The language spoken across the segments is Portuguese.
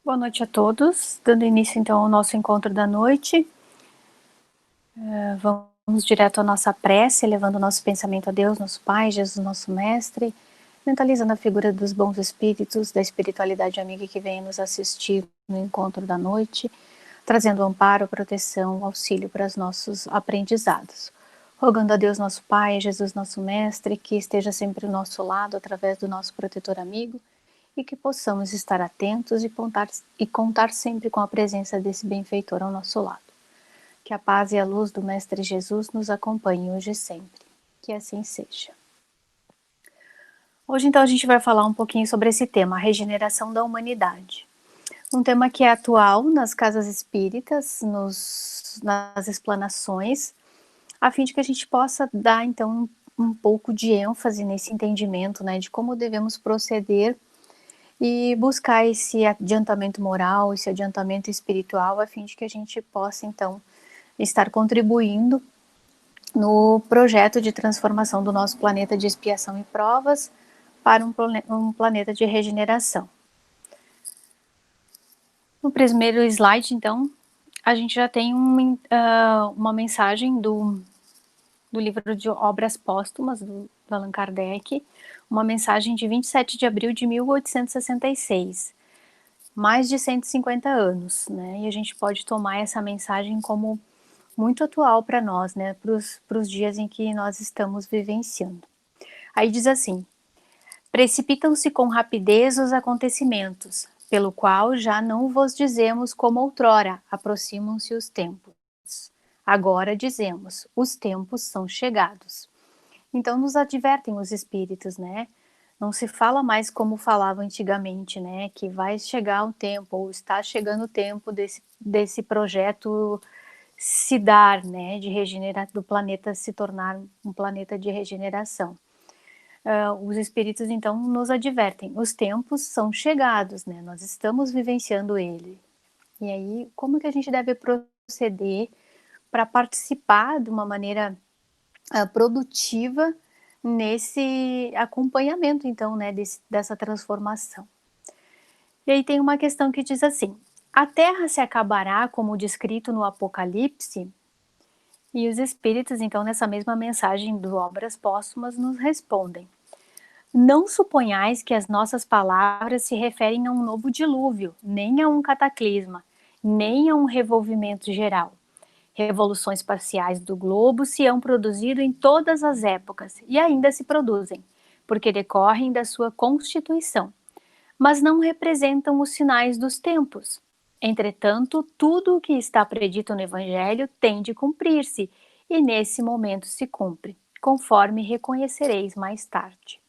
Boa noite a todos, dando início então ao nosso encontro da noite. Vamos direto à nossa prece, elevando o nosso pensamento a Deus, nosso Pai, Jesus, nosso Mestre, mentalizando a figura dos bons espíritos, da espiritualidade amiga que vem nos assistir no encontro da noite, trazendo amparo, proteção, auxílio para os nossos aprendizados. Rogando a Deus, nosso Pai, Jesus, nosso Mestre, que esteja sempre ao nosso lado através do nosso protetor amigo, e que possamos estar atentos e contar sempre com a presença desse benfeitor ao nosso lado. Que a paz e a luz do Mestre Jesus nos acompanhem hoje e sempre. Que assim seja. Hoje, então, a gente vai falar um pouquinho sobre esse tema, a regeneração da humanidade. Um tema que é atual nas casas espíritas, nas explanações, a fim de que a gente possa dar, então, um pouco de ênfase nesse entendimento, né, de como devemos proceder e buscar esse adiantamento moral, esse adiantamento espiritual, a fim de que a gente possa, então, estar contribuindo no projeto de transformação do nosso planeta de expiação e provas para um planeta de regeneração. No primeiro slide, então, a gente já tem uma mensagem do livro de Obras Póstumas, do Allan Kardec, uma mensagem de 27 de abril de 1866. Mais de 150 anos, né? E a gente pode tomar essa mensagem como muito atual para nós, né? Para os dias em que nós estamos vivenciando. Aí diz assim: precipitam-se com rapidez os acontecimentos, pelo qual já não vos dizemos como outrora, aproximam-se os tempos. Agora dizemos, os tempos são chegados. Então nos advertem os espíritos, né? Não se fala mais como falava antigamente, né? Que vai chegar um tempo, ou está chegando o tempo desse projeto se dar, né? De regenerar, do planeta se tornar um planeta de regeneração. Os espíritos, então, nos advertem, os tempos são chegados, né? Nós estamos vivenciando ele. E aí, como que a gente deve proceder para participar de uma maneira produtiva nesse acompanhamento, então, né, dessa transformação. E aí tem uma questão que diz assim: a Terra se acabará como descrito no Apocalipse? E os espíritos, então, nessa mesma mensagem do Obras Póstumas, nos respondem: não suponhais que as nossas palavras se referem a um novo dilúvio, nem a um cataclisma, nem a um revolvimento geral. Revoluções parciais do globo se hão produzido em todas as épocas e ainda se produzem, porque decorrem da sua constituição, mas não representam os sinais dos tempos. Entretanto, tudo o que está predito no Evangelho tem de cumprir-se, e nesse momento se cumpre, conforme reconhecereis mais tarde.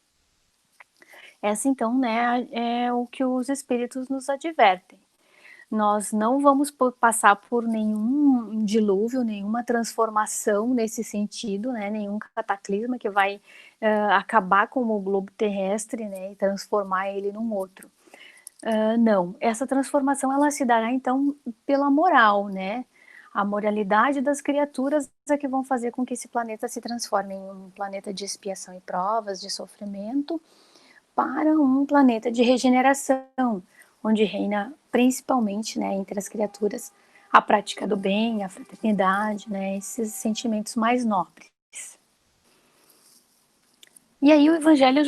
Essa, então, né, é o que os Espíritos nos advertem. Nós não vamos passar por nenhum dilúvio, nenhuma transformação nesse sentido, né, nenhum cataclisma que vai acabar com o globo terrestre, né, e transformar ele num outro. Não, essa transformação ela se dará então pela moral, né? A moralidade das criaturas é que vão fazer com que esse planeta se transforme em um planeta de expiação e provas, de sofrimento, para um planeta de regeneração, onde reina principalmente, né, entre as criaturas, a prática do bem, a fraternidade, né, esses sentimentos mais nobres. E aí o Evangelho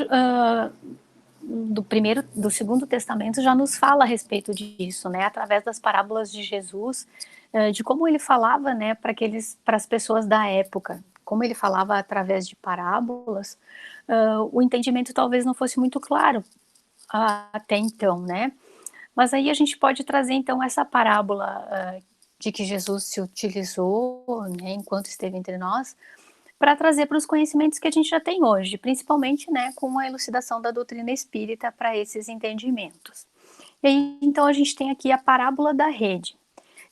do Segundo Testamento já nos fala a respeito disso, né, através das parábolas de Jesus, de como ele falava, né, para as pessoas da época, como ele falava através de parábolas, o entendimento talvez não fosse muito claro até então, né? Mas aí a gente pode trazer então essa parábola de que Jesus se utilizou, né, enquanto esteve entre nós, para trazer para os conhecimentos que a gente já tem hoje, principalmente, né, com a elucidação da doutrina espírita para esses entendimentos. E aí, então a gente tem aqui a parábola da rede,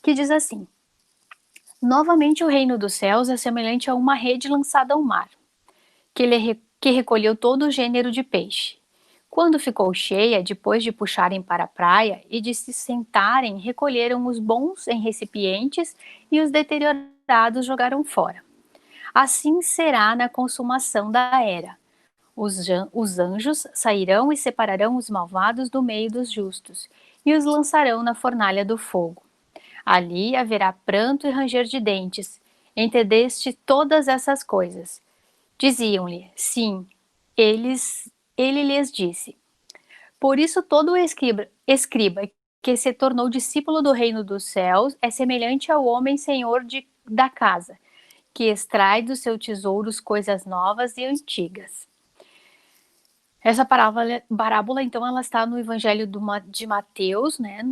que diz assim: novamente o reino dos céus é semelhante a uma rede lançada ao mar, que recolheu todo o gênero de peixe. Quando ficou cheia, depois de puxarem para a praia e de se sentarem, recolheram os bons em recipientes e os deteriorados jogaram fora. Assim será na consumação da era. Os anjos sairão e separarão os malvados do meio dos justos, e os lançarão na fornalha do fogo. Ali haverá pranto e ranger de dentes. Entendeste todas essas coisas? Diziam-lhe: sim. Ele lhes disse: por isso todo o escriba que se tornou discípulo do reino dos céus é semelhante ao homem senhor da casa, que extrai dos seus tesouros coisas novas e antigas. Essa parábola, então, ela está no Evangelho de Mateus, né,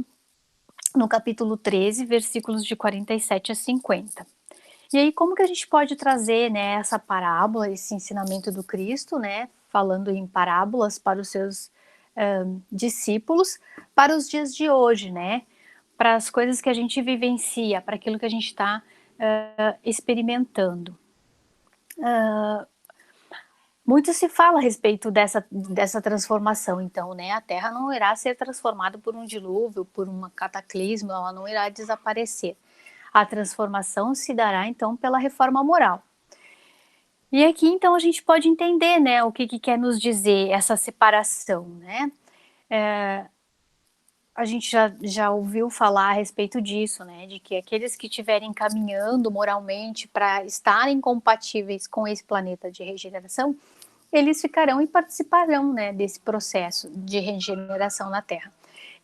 no capítulo 13, versículos de 47 a 50. E aí, como que a gente pode trazer, né, essa parábola, esse ensinamento do Cristo, né, falando em parábolas para os seus discípulos, para os dias de hoje, né, para as coisas que a gente vivencia, para aquilo que a gente está experimentando. Muito se fala a respeito dessa transformação, então, né, a Terra não irá ser transformada por um dilúvio, por um cataclismo, ela não irá desaparecer. A transformação se dará, então, pela reforma moral. E aqui, então, a gente pode entender, né, o que quer nos dizer essa separação, né? A gente já ouviu falar a respeito disso, né, de que aqueles que estiverem caminhando moralmente para estarem compatíveis com esse planeta de regeneração, eles ficarão e participarão, né, desse processo de regeneração na Terra.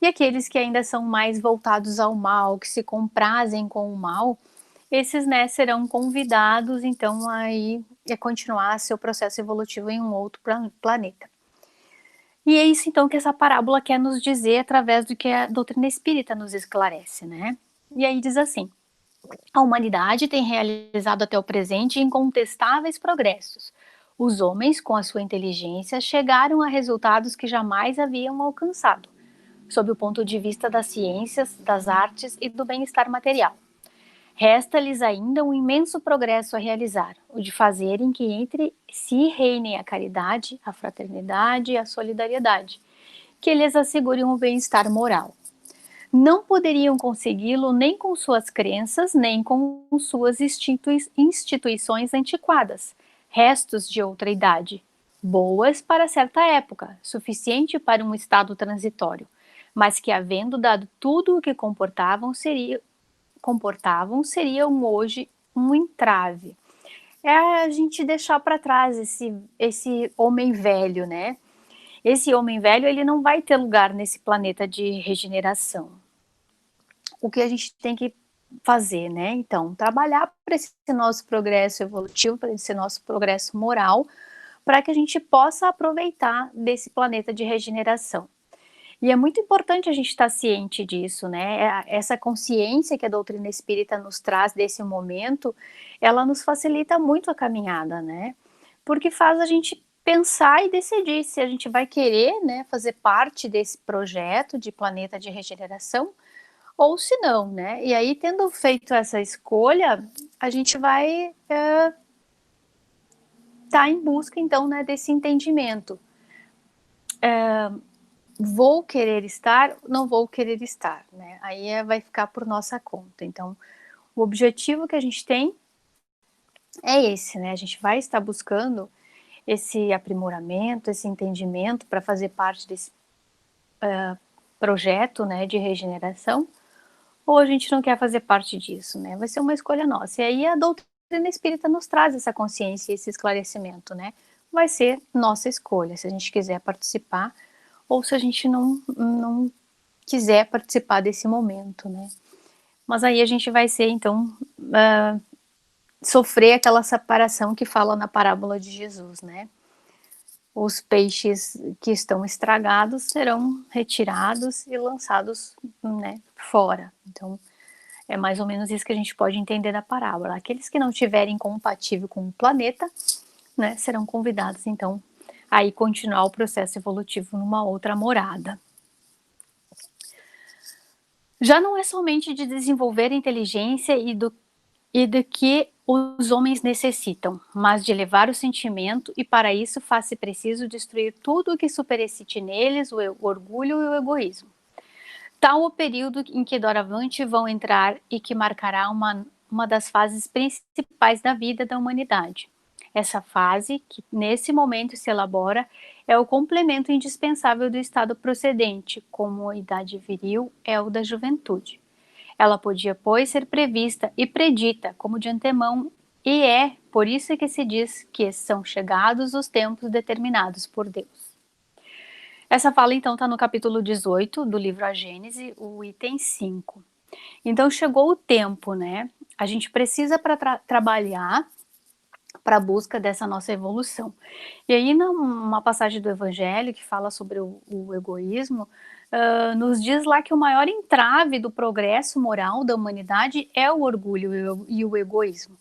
E aqueles que ainda são mais voltados ao mal, que se comprazem com o mal, esses, né, serão convidados, então, a continuar seu processo evolutivo em um outro planeta. E é isso, então, que essa parábola quer nos dizer através do que a doutrina espírita nos esclarece, né? E aí diz assim: a humanidade tem realizado até o presente incontestáveis progressos. Os homens, com a sua inteligência, chegaram a resultados que jamais haviam alcançado, sob o ponto de vista das ciências, das artes e do bem-estar material. Resta-lhes ainda um imenso progresso a realizar, o de fazerem que entre si reinem a caridade, a fraternidade e a solidariedade, que lhes assegurem um bem-estar moral. Não poderiam consegui-lo nem com suas crenças, nem com suas instituições antiquadas, restos de outra idade, boas para certa época, suficiente para um estado transitório, mas que, havendo dado tudo o que seriam hoje um entrave. É a gente deixar para trás esse homem velho, né? Esse homem velho, ele não vai ter lugar nesse planeta de regeneração. O que a gente tem que fazer, né? Então, trabalhar para esse nosso progresso evolutivo, para esse nosso progresso moral, para que a gente possa aproveitar desse planeta de regeneração. E é muito importante a gente estar ciente disso, né? Essa consciência que a doutrina espírita nos traz desse momento, ela nos facilita muito a caminhada, né? Porque faz a gente pensar e decidir se a gente vai querer, né, fazer parte desse projeto de planeta de regeneração ou se não, né? E aí, tendo feito essa escolha, a gente vai tá em busca, então, né, desse entendimento. Vou querer estar, não vou querer estar, né? Aí vai ficar por nossa conta. Então, o objetivo que a gente tem é esse, né? A gente vai estar buscando esse aprimoramento, esse entendimento para fazer parte desse projeto, né, de regeneração, ou a gente não quer fazer parte disso, né? Vai ser uma escolha nossa. E aí a doutrina espírita nos traz essa consciência, esse esclarecimento, né? Vai ser nossa escolha, se a gente quiser participar ou se a gente não quiser participar desse momento, né? Mas aí a gente vai ser, então, sofrer aquela separação que fala na parábola de Jesus, né? Os peixes que estão estragados serão retirados e lançados, né, fora. Então, é mais ou menos isso que a gente pode entender da parábola. Aqueles que não tiverem compatível com o planeta, né, serão convidados, então, a ir continuar o processo evolutivo numa outra morada. Já não é somente de desenvolver a inteligência e do que os homens necessitam, mas de elevar o sentimento, e para isso faz-se preciso destruir tudo o que superexcite neles o orgulho e o egoísmo. Tal o período em que doravante vão entrar e que marcará uma das fases principais da vida da humanidade. Essa fase, que nesse momento se elabora, é o complemento indispensável do estado procedente, como a idade viril é o da juventude. Ela podia, pois, ser prevista e predita, como de antemão, e é por isso que se diz que são chegados os tempos determinados por Deus. Essa fala, então, está no capítulo 18 do livro A Gênese, o item 5. Então, chegou o tempo, né? A gente precisa trabalhar para a busca dessa nossa evolução. E aí, numa passagem do Evangelho que fala sobre o egoísmo, nos diz lá que o maior entrave do progresso moral da humanidade é o orgulho e o egoísmo.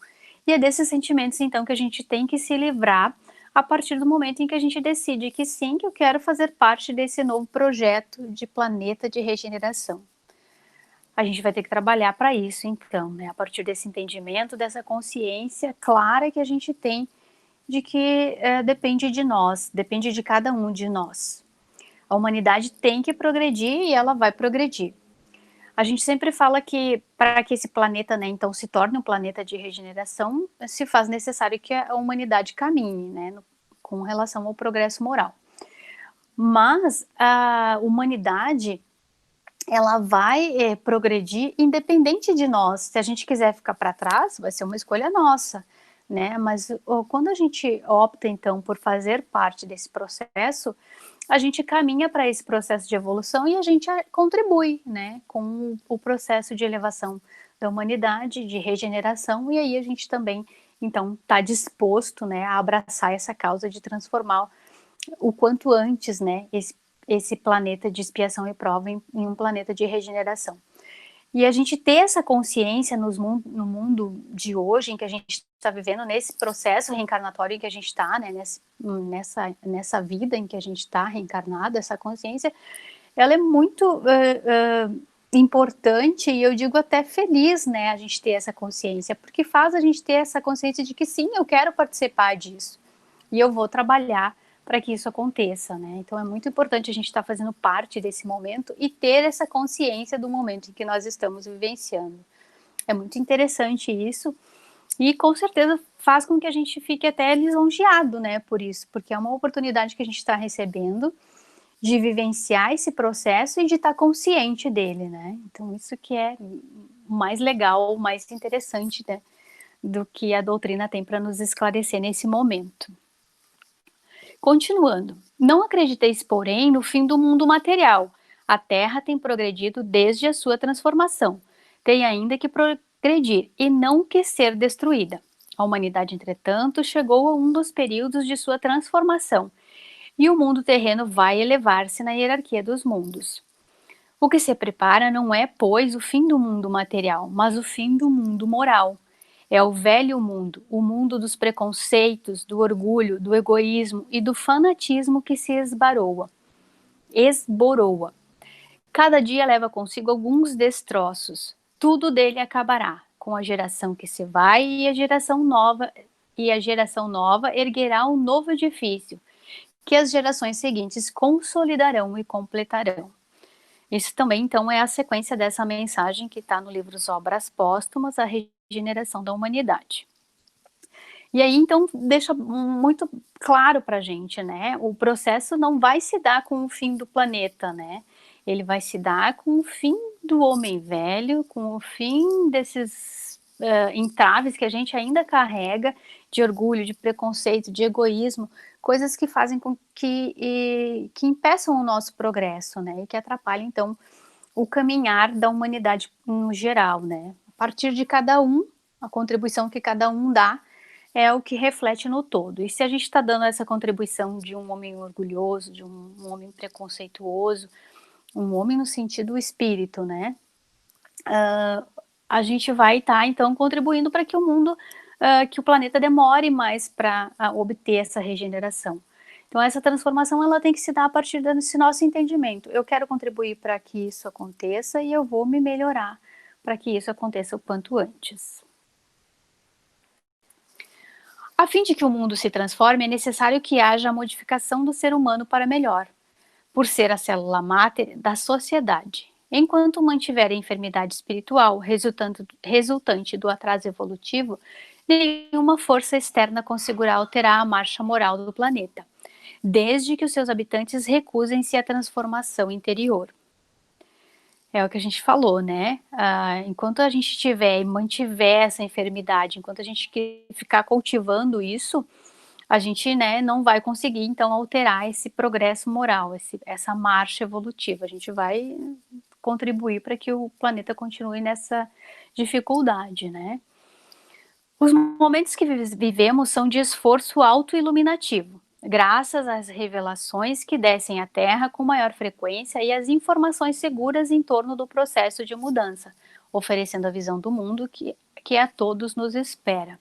E é desses sentimentos, então, que a gente tem que se livrar a partir do momento em que a gente decide que sim, que eu quero fazer parte desse novo projeto de planeta de regeneração. A gente vai ter que trabalhar para isso, então, né? A partir desse entendimento, dessa consciência clara que a gente tem de que depende de nós, depende de cada um de nós. A humanidade tem que progredir e ela vai progredir. A gente sempre fala que para que esse planeta, né, então se torne um planeta de regeneração, se faz necessário que a humanidade caminhe, né, com relação ao progresso moral. Mas a humanidade, ela vai progredir independente de nós. Se a gente quiser ficar para trás, vai ser uma escolha nossa, né? Mas quando a gente opta, então, por fazer parte desse processo, a gente caminha para esse processo de evolução e a gente contribui, né, com o processo de elevação da humanidade, de regeneração, e aí a gente também, então, está disposto, né, a abraçar essa causa de transformar o quanto antes, né, esse planeta de expiação e prova em um planeta de regeneração. E a gente ter essa consciência no mundo de hoje, em que a gente está vivendo, nesse processo reencarnatório em que a gente está, né, nessa vida em que a gente está reencarnado, essa consciência, ela é muito importante, e eu digo até feliz, né, a gente ter essa consciência, porque faz a gente ter essa consciência de que sim, eu quero participar disso, e eu vou trabalhar para que isso aconteça, né? Então é muito importante a gente estar fazendo parte desse momento e ter essa consciência do momento em que nós estamos vivenciando. É muito interessante isso, e com certeza faz com que a gente fique até lisonjeado, né, por isso, porque é uma oportunidade que a gente está recebendo de vivenciar esse processo e de estar consciente dele, né? Então isso que é o mais legal, o mais interessante, né, do que a doutrina tem para nos esclarecer nesse momento. Continuando, não acrediteis, porém, no fim do mundo material. A Terra tem progredido desde a sua transformação. Tem ainda que progredir e não que ser destruída. A humanidade, entretanto, chegou a um dos períodos de sua transformação, e o mundo terreno vai elevar-se na hierarquia dos mundos. O que se prepara não é, pois, o fim do mundo material, mas o fim do mundo moral. É o velho mundo, o mundo dos preconceitos, do orgulho, do egoísmo e do fanatismo que se esboroa. Cada dia leva consigo alguns destroços. Tudo dele acabará, com a geração que se vai e a geração nova erguerá um novo edifício, que as gerações seguintes consolidarão e completarão. Isso também, então, é a sequência dessa mensagem que está no livro Obras Póstumas, a regeneração da humanidade. E aí, então, deixa muito claro para a gente, né? O processo não vai se dar com o fim do planeta, né? Ele vai se dar com o fim do homem velho, com o fim desses entraves que a gente ainda carrega, de orgulho, de preconceito, de egoísmo, coisas que fazem com que impeçam o nosso progresso, né? E que atrapalham, então, o caminhar da humanidade no geral, né? A partir de cada um, a contribuição que cada um dá é o que reflete no todo. E se a gente está dando essa contribuição de um homem orgulhoso, de um homem preconceituoso, um homem no sentido espírito, né? A gente vai estar, então, contribuindo para que o mundo, que o planeta demore mais para obter essa regeneração. Então, essa transformação, ela tem que se dar a partir desse nosso entendimento. Eu quero contribuir para que isso aconteça e eu vou me melhorar para que isso aconteça o quanto antes. A fim de que o mundo se transforme, é necessário que haja a modificação do ser humano para melhor, por ser a célula máter da sociedade. Enquanto mantiver a enfermidade espiritual resultante do atraso evolutivo, nenhuma força externa conseguirá alterar a marcha moral do planeta. desde que os seus habitantes recusem-se à transformação interior. É o que a gente falou, né, enquanto a gente tiver e mantiver essa enfermidade, enquanto a gente ficar cultivando isso, a gente, né, não vai conseguir então alterar esse progresso moral, essa marcha evolutiva, a gente vai contribuir para que o planeta continue nessa dificuldade, né. Os momentos que vivemos são de esforço autoiluminativo, graças às revelações que descem à Terra com maior frequência e às informações seguras em torno do processo de mudança, oferecendo a visão do mundo que a todos nos espera.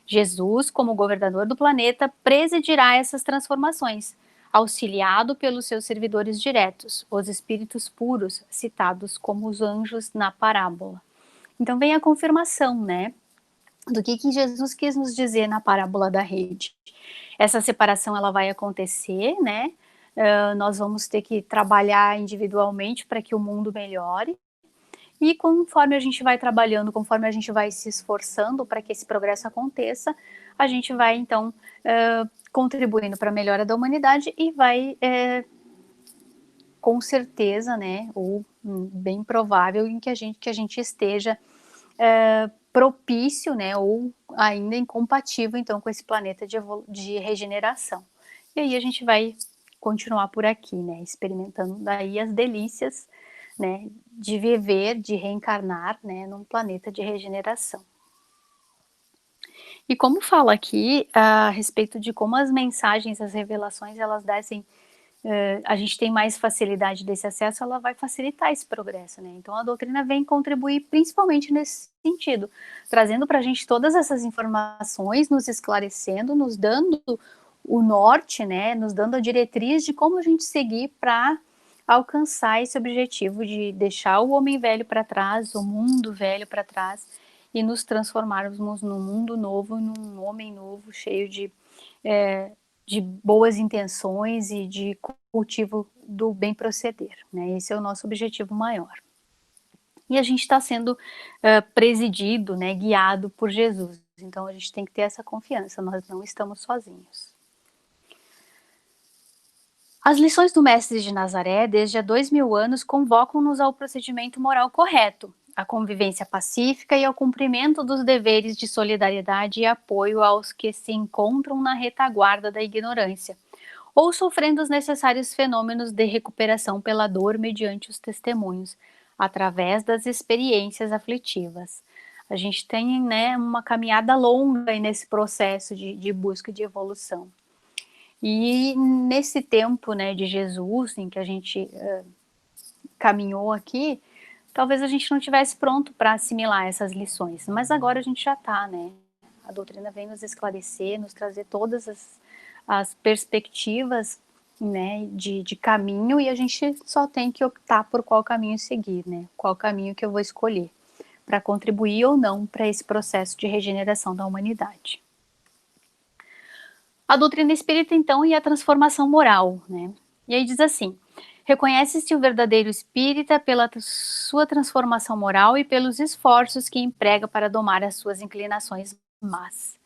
Jesus, como governador do planeta, presidirá essas transformações, auxiliado pelos seus servidores diretos, os espíritos puros, citados como os anjos na parábola. Então vem a confirmação, né, do que Jesus quis nos dizer na parábola da rede. Essa separação ela vai acontecer, né, nós vamos ter que trabalhar individualmente para que o mundo melhore, e conforme a gente vai trabalhando, conforme a gente vai se esforçando para que esse progresso aconteça, a gente vai então contribuindo para a melhora da humanidade e vai com certeza, né, ou bem provável em que a gente esteja propício, né, ou ainda incompatível então com esse planeta de regeneração. E aí a gente vai continuar por aqui, né, experimentando daí as delícias, né, de viver, de reencarnar, né, num planeta de regeneração. E como fala aqui a respeito de como as mensagens, as revelações, elas descem, a gente tem mais facilidade desse acesso, ela vai facilitar esse progresso, né. Então a doutrina vem contribuir principalmente nesse sentido, trazendo para a gente todas essas informações, nos esclarecendo, nos dando o norte, né, nos dando a diretriz de como a gente seguir para alcançar esse objetivo de deixar o homem velho para trás, o mundo velho para trás, e nos transformarmos num mundo novo, num homem novo, cheio de boas intenções e de cultivo do bem proceder, né, esse é o nosso objetivo maior. E a gente está sendo presidido, né, guiado por Jesus, então a gente tem que ter essa confiança, nós não estamos sozinhos. As lições do Mestre de Nazaré, desde há 2000 anos, convocam-nos ao procedimento moral correto, à convivência pacífica e ao cumprimento dos deveres de solidariedade e apoio aos que se encontram na retaguarda da ignorância, ou sofrendo os necessários fenômenos de recuperação pela dor mediante os testemunhos, através das experiências aflitivas. A gente tem, né, uma caminhada longa aí nesse processo de busca de evolução. E nesse tempo, né, de Jesus, em que a gente caminhou aqui, talvez a gente não tivesse pronto para assimilar essas lições, mas agora a gente já está, né? A doutrina vem nos esclarecer, nos trazer todas as perspectivas, né, de caminho, e a gente só tem que optar por qual caminho seguir, né? Qual caminho que eu vou escolher para contribuir ou não para esse processo de regeneração da humanidade. A doutrina espírita, então, e a transformação moral, né? E aí diz assim: reconhece-se o verdadeiro espírita pela sua transformação moral e pelos esforços que emprega para domar as suas inclinações más.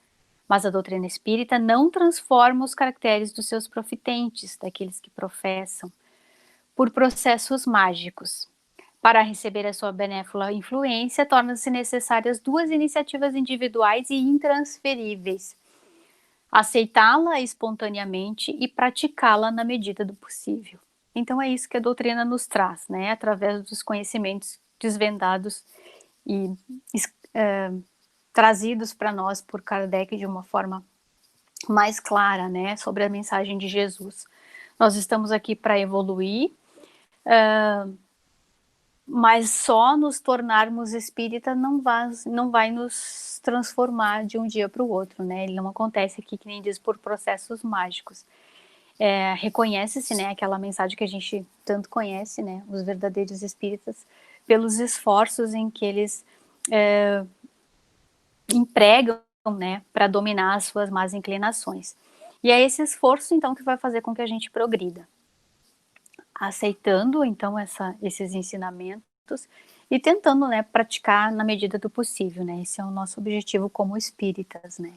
Mas a doutrina espírita não transforma os caracteres dos seus profitentes, daqueles que professam, por processos mágicos. Para receber a sua benéfica influência, tornam-se necessárias duas iniciativas individuais e intransferíveis: aceitá-la espontaneamente e praticá-la na medida do possível. Então é isso que a doutrina nos traz, né, através dos conhecimentos desvendados e trazidos para nós por Kardec de uma forma mais clara, né, sobre a mensagem de Jesus. Nós estamos aqui para evoluir, mas só nos tornarmos espírita não vai nos transformar de um dia para o outro, né? Ele não acontece aqui, que nem diz, por processos mágicos. Reconhece-se, né, aquela mensagem que a gente tanto conhece, né, os verdadeiros espíritas, pelos esforços em que eles empregam, né, para dominar as suas más inclinações. E é esse esforço, então, que vai fazer com que a gente progrida, aceitando, então, esses ensinamentos e tentando, né, praticar na medida do possível, né, esse é o nosso objetivo como espíritas, né.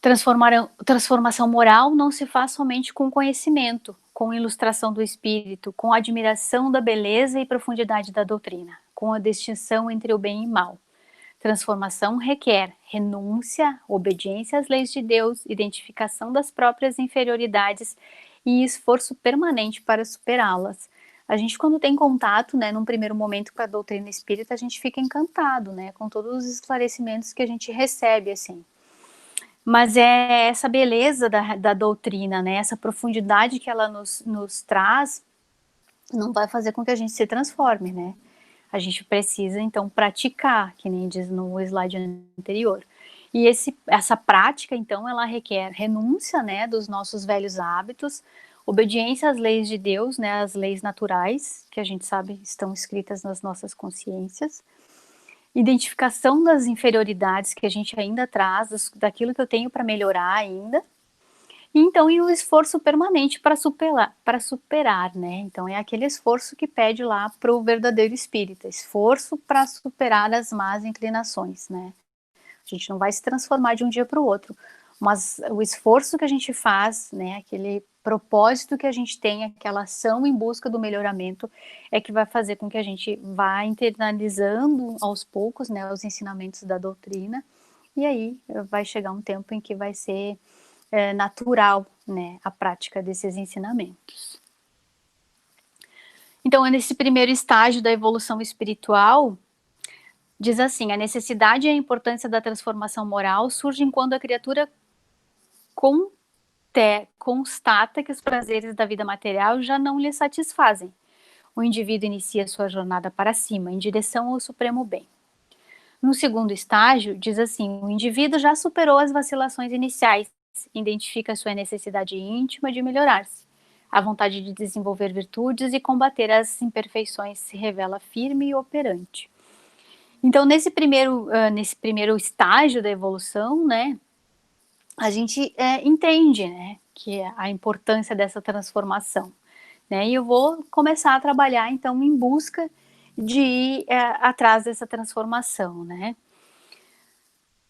Transformação moral não se faz somente com conhecimento, com ilustração do espírito, com admiração da beleza e profundidade da doutrina, com a distinção entre o bem e mal. Transformação requer renúncia, obediência às leis de Deus, identificação das próprias inferioridades e esforço permanente para superá-las. A gente, quando tem contato, né, num primeiro momento com a doutrina espírita, a gente fica encantado, né, com todos os esclarecimentos que a gente recebe, assim. Mas é essa beleza da doutrina, né, essa profundidade que ela nos traz, não vai fazer com que a gente se transforme, né. A gente precisa, então, praticar, que nem diz no slide anterior. E essa prática, então, ela requer renúncia, né, dos nossos velhos hábitos, obediência às leis de Deus, né, as leis naturais, que a gente sabe estão escritas nas nossas consciências, identificação das inferioridades que a gente ainda traz, daquilo que eu tenho para melhorar ainda, e então, e o esforço permanente para superar, né? Então, é aquele esforço que pede lá para o verdadeiro espírita, esforço para superar as más inclinações, né? A gente não vai se transformar de um dia para o outro, mas o esforço que a gente faz, né, aquele propósito que a gente tem, aquela ação em busca do melhoramento, é que vai fazer com que a gente vá internalizando aos poucos, né, os ensinamentos da doutrina, e aí vai chegar um tempo em que vai ser natural, né, a prática desses ensinamentos. Então, nesse primeiro estágio da evolução espiritual, diz assim: a necessidade e a importância da transformação moral surgem quando a criatura constata que os prazeres da vida material já não lhe satisfazem. O indivíduo inicia sua jornada para cima, em direção ao supremo bem. No segundo estágio, diz assim: o indivíduo já superou as vacilações iniciais, identifica sua necessidade íntima de melhorar-se. A vontade de desenvolver virtudes e combater as imperfeições se revela firme e operante. Então, nesse primeiro estágio da evolução, né, a gente entende, né, que é a importância dessa transformação, né, e eu vou começar a trabalhar, então, em busca de ir atrás dessa transformação, né.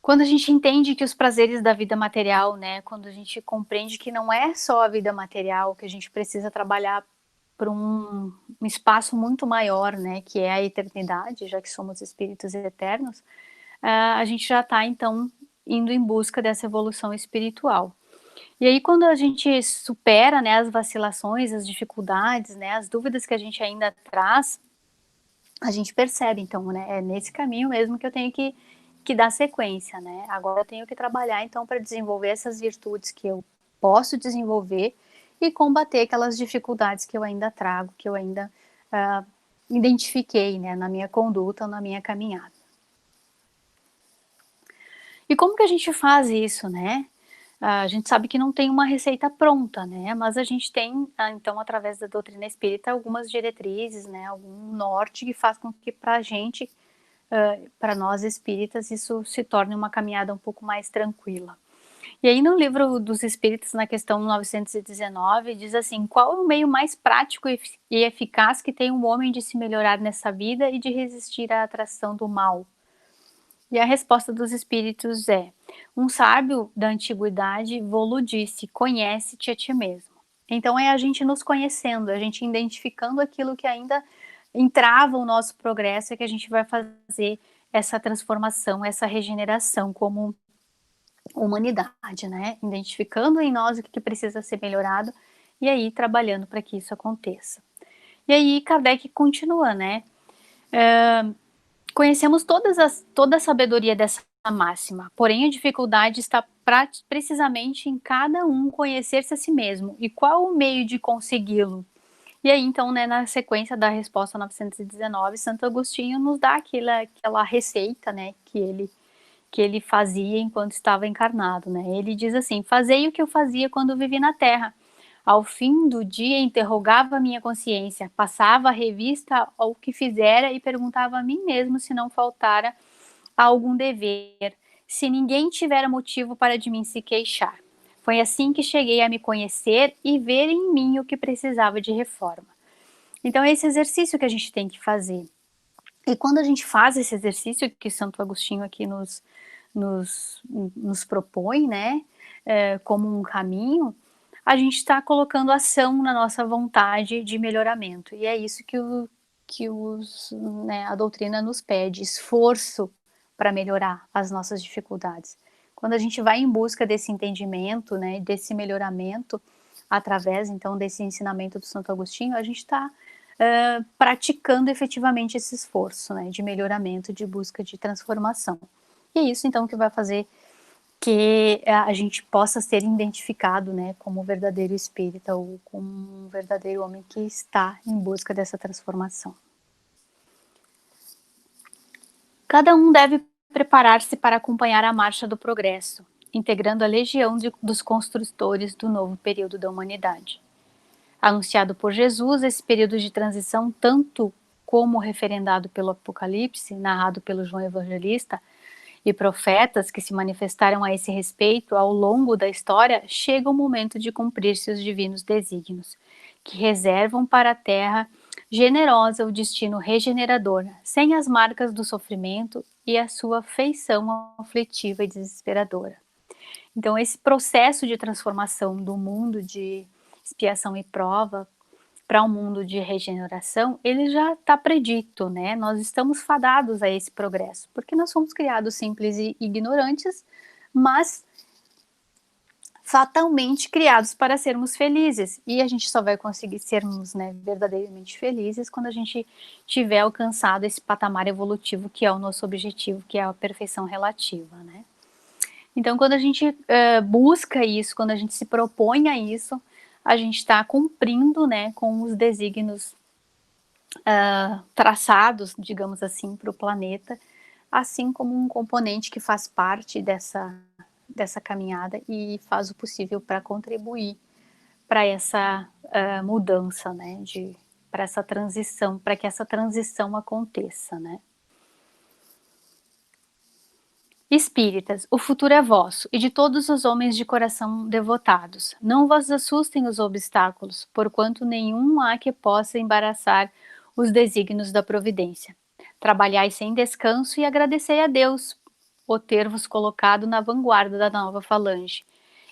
Quando a gente entende que os prazeres da vida material, né, quando a gente compreende que não é só a vida material, que a gente precisa trabalhar para um espaço muito maior, né, que é a eternidade, já que somos espíritos eternos, a gente já está, então, indo em busca dessa evolução espiritual. E aí, quando a gente supera, né, as vacilações, as dificuldades, né, as dúvidas que a gente ainda traz, a gente percebe, então, né, é nesse caminho mesmo que eu tenho que dar sequência, né. Agora eu tenho que trabalhar, então, para desenvolver essas virtudes que eu posso desenvolver e combater aquelas dificuldades que eu ainda trago, que eu ainda identifiquei, né, na minha conduta, na minha caminhada. E como que a gente faz isso, né? A gente sabe que não tem uma receita pronta, né? Mas a gente tem, então, através da doutrina espírita, algumas diretrizes, né? Algum norte que faz com que para a gente, para nós espíritas, isso se torne uma caminhada um pouco mais tranquila. E aí no livro dos Espíritos, na questão 919, diz assim: qual é o meio mais prático e eficaz que tem um homem de se melhorar nessa vida e de resistir à atração do mal? E a resposta dos espíritos é: um sábio da antiguidade vô-lo disse, conhece-te a ti mesmo. Então é a gente nos conhecendo, a gente identificando aquilo que ainda entrava o nosso progresso, é que a gente vai fazer essa transformação, essa regeneração como humanidade, né? Identificando em nós o que precisa ser melhorado e aí trabalhando para que isso aconteça. E aí Kardec continua, né? Conhecemos toda a sabedoria dessa máxima, porém a dificuldade está precisamente em cada um conhecer-se a si mesmo. E qual o meio de consegui-lo? E aí, então, né, na sequência da resposta 919, Santo Agostinho nos dá aquela receita, né, que ele fazia enquanto estava encarnado, né? Ele diz assim: fazei o que eu fazia quando vivi na Terra. Ao fim do dia, interrogava a minha consciência, passava a revista ao que fizera e perguntava a mim mesmo se não faltara algum dever, se ninguém tivera motivo para de mim se queixar. Foi assim que cheguei a me conhecer e ver em mim o que precisava de reforma. Então, é esse exercício que a gente tem que fazer. E quando a gente faz esse exercício que Santo Agostinho aqui nos propõe, né, como um caminho, a gente está colocando ação na nossa vontade de melhoramento. E é isso né, a doutrina nos pede, esforço para melhorar as nossas dificuldades. Quando a gente vai em busca desse entendimento, né, desse melhoramento, através então desse ensinamento do Santo Agostinho, a gente está praticando efetivamente esse esforço, né, de melhoramento, de busca de transformação. E é isso então que vai fazer que a gente possa ser identificado, né, como verdadeiro espírita ou como um verdadeiro homem que está em busca dessa transformação. Cada um deve preparar-se para acompanhar a marcha do progresso, integrando a legião dos construtores do novo período da humanidade. Anunciado por Jesus, esse período de transição, tanto como referendado pelo Apocalipse, narrado pelo João Evangelista, e profetas que se manifestaram a esse respeito ao longo da história, chega o momento de cumprir-se os divinos desígnios, que reservam para a Terra generosa o destino regenerador, sem as marcas do sofrimento e a sua feição aflitiva e desesperadora. Então, esse processo de transformação do mundo de expiação e prova para um mundo de regeneração, ele já está predito, né? Nós estamos fadados a esse progresso, porque nós somos criados simples e ignorantes, mas fatalmente criados para sermos felizes. E a gente só vai conseguir sermos, né, verdadeiramente felizes quando a gente tiver alcançado esse patamar evolutivo que é o nosso objetivo, que é a perfeição relativa, né? Então, quando a gente busca isso, quando a gente se propõe a isso, a gente está cumprindo, né, com os desígnios traçados, digamos assim, para o planeta, assim como um componente que faz parte dessa caminhada e faz o possível para contribuir para essa mudança, né, para essa transição, para que essa transição aconteça, né. Espíritas, o futuro é vosso e de todos os homens de coração devotados. Não vos assustem os obstáculos, porquanto nenhum há que possa embaraçar os desígnios da providência. Trabalhai sem descanso e agradecei a Deus o ter-vos colocado na vanguarda da nova falange.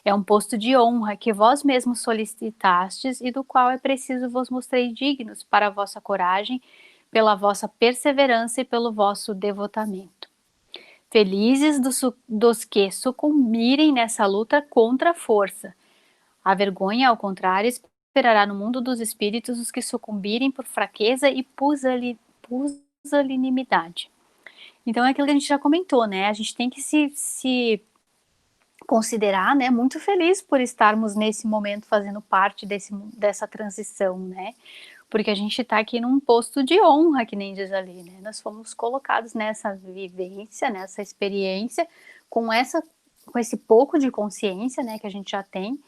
É um posto de honra que vós mesmos solicitastes e do qual é preciso vos mostrei dignos para a vossa coragem, pela vossa perseverança e pelo vosso devotamento. Felizes dos que sucumbirem nessa luta contra a força. A vergonha, ao contrário, esperará no mundo dos espíritos os que sucumbirem por fraqueza e pusilanimidade. Então é aquilo que a gente já comentou, né? A gente tem que se considerar, né, muito feliz por estarmos nesse momento fazendo parte dessa transição, né? Porque a gente está aqui num posto de honra, que nem diz ali, né? Nós fomos colocados nessa vivência, nessa experiência, com esse pouco de consciência, né, que a gente já tem,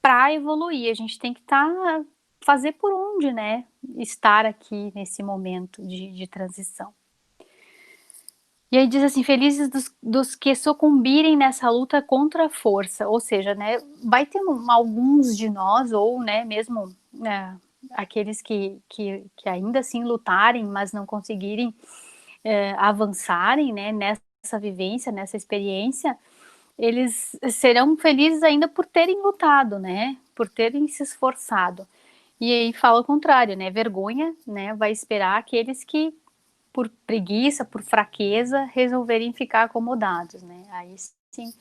para evoluir. A gente tem que fazer por onde, né, estar aqui nesse momento de transição. E aí diz assim, felizes dos que sucumbirem nessa luta contra a força, ou seja, né, vai ter alguns de nós, ou, né, mesmo aqueles que ainda assim lutarem, mas não conseguirem avançarem, né, nessa vivência, nessa experiência, eles serão felizes ainda por terem lutado, né, por terem se esforçado. E aí fala o contrário, né, vergonha, né, vai esperar aqueles que por preguiça, por fraqueza, resolverem ficar acomodados, né? Aí sim,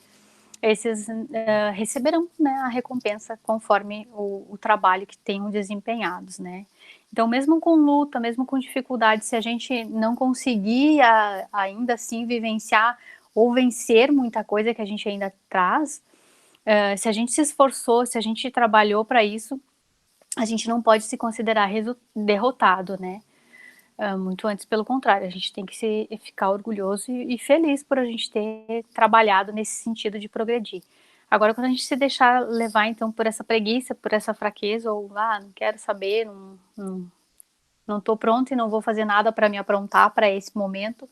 esses receberão, né, a recompensa conforme o trabalho que tenham desempenhados, né? Então, mesmo com luta, mesmo com dificuldade, se a gente não conseguir ainda assim vivenciar ou vencer muita coisa que a gente ainda traz, se a gente se esforçou, se a gente trabalhou para isso, a gente não pode se considerar derrotado, né? Muito antes, pelo contrário, a gente tem que ficar orgulhoso e feliz por a gente ter trabalhado nesse sentido de progredir. Agora, quando a gente se deixar levar, então, por essa preguiça, por essa fraqueza, ou, não quero saber, não estou pronto e não vou fazer nada para me aprontar para esse momento,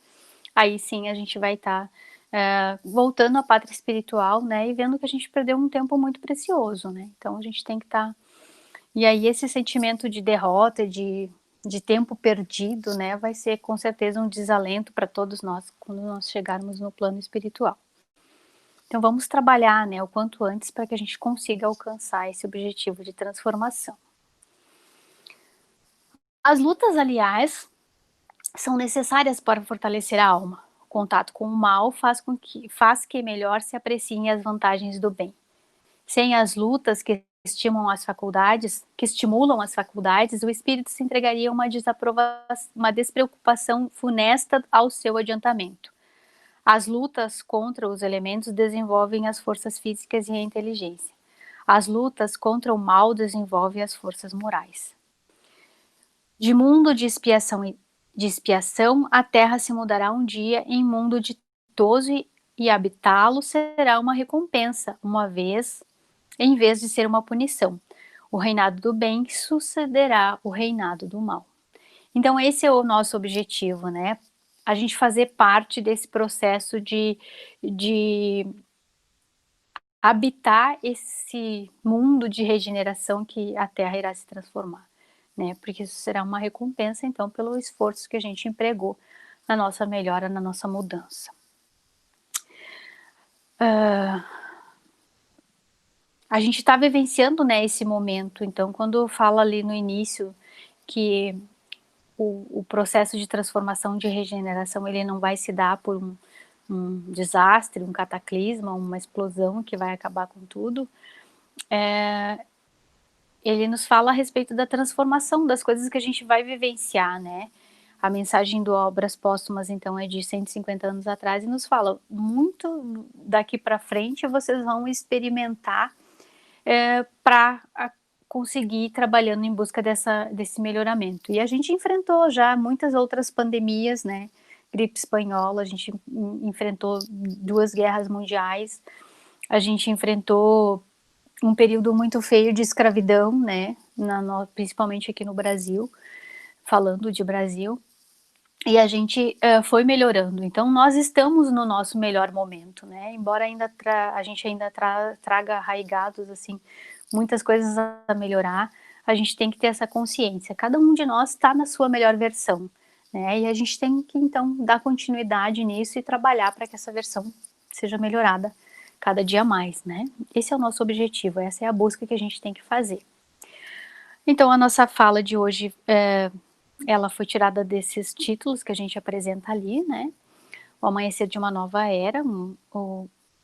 aí sim a gente vai estar voltando à pátria espiritual, né, e vendo que a gente perdeu um tempo muito precioso, né, então a gente tem que estar... E aí esse sentimento de derrota, de tempo perdido, né, vai ser com certeza um desalento para todos nós quando nós chegarmos no plano espiritual. Então vamos trabalhar, né, o quanto antes para que a gente consiga alcançar esse objetivo de transformação. As lutas, aliás, são necessárias para fortalecer a alma. O contato com o mal faz que melhor se apreciem as vantagens do bem. Sem as lutas que estimulam as faculdades, o espírito se entregaria a uma despreocupação funesta ao seu adiantamento. As lutas contra os elementos desenvolvem as forças físicas e a inteligência. As lutas contra o mal desenvolvem as forças morais. De mundo de expiação, a terra se mudará um dia em mundo ditoso e habitá-lo será uma recompensa, em vez de ser uma punição. O reinado do bem sucederá o reinado do mal. Então esse é o nosso objetivo, né? A gente fazer parte desse processo de habitar esse mundo de regeneração que a Terra irá se transformar, né? Porque isso será uma recompensa, então, pelo esforço que a gente empregou na nossa melhora, na nossa mudança. A gente está vivenciando, né, esse momento, então, quando fala ali no início que o processo de transformação, de regeneração, ele não vai se dar por um desastre, um cataclisma, uma explosão que vai acabar com tudo, ele nos fala a respeito da transformação, das coisas que a gente vai vivenciar, né. A mensagem do Obras Póstumas, então, é de 150 anos atrás e nos fala: muito daqui para frente vocês vão experimentar para conseguir ir trabalhando em busca desse melhoramento. E a gente enfrentou já muitas outras pandemias, né, gripe espanhola, a gente enfrentou 2 guerras mundiais, a gente enfrentou um período muito feio de escravidão, né, principalmente aqui no Brasil, falando de Brasil, e a gente foi melhorando. Então nós estamos no nosso melhor momento, né, embora ainda a gente ainda traga arraigados, assim, muitas coisas a melhorar, a gente tem que ter essa consciência. Cada um de nós está na sua melhor versão, né, e a gente tem que então dar continuidade nisso e trabalhar para que essa versão seja melhorada cada dia mais, né. Esse é o nosso objetivo, essa é a busca que a gente tem que fazer. Então a nossa fala de hoje, ela foi tirada desses títulos que a gente apresenta ali, né, O Amanhecer de uma Nova Era, um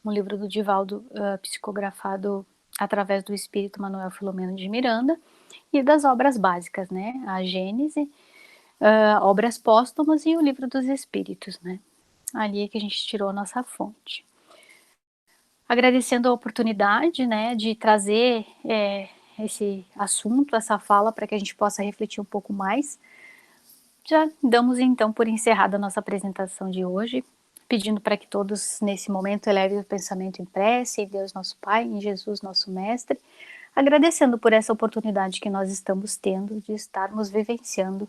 livro do Divaldo, psicografado através do espírito Manuel Filomeno de Miranda, e das obras básicas, né, a Gênese, Obras Póstumas e o Livro dos Espíritos, né. Ali é que a gente tirou a nossa fonte. Agradecendo a oportunidade, né, de trazer, esse assunto, essa fala, para que a gente possa refletir um pouco mais. Já damos então por encerrada a nossa apresentação de hoje, pedindo para que todos nesse momento elevem o pensamento em prece, em Deus nosso Pai, em Jesus nosso Mestre, agradecendo por essa oportunidade que nós estamos tendo de estarmos vivenciando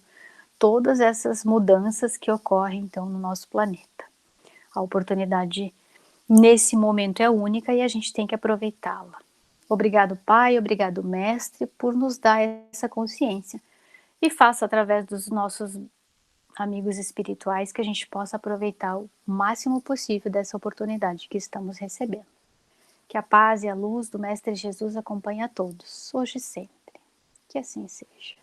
todas essas mudanças que ocorrem então no nosso planeta. A oportunidade nesse momento é única e a gente tem que aproveitá-la. Obrigado, Pai, obrigado, Mestre, por nos dar essa consciência. E faça através dos nossos amigos espirituais que a gente possa aproveitar o máximo possível dessa oportunidade que estamos recebendo. Que a paz e a luz do Mestre Jesus acompanhe a todos, hoje e sempre. Que assim seja.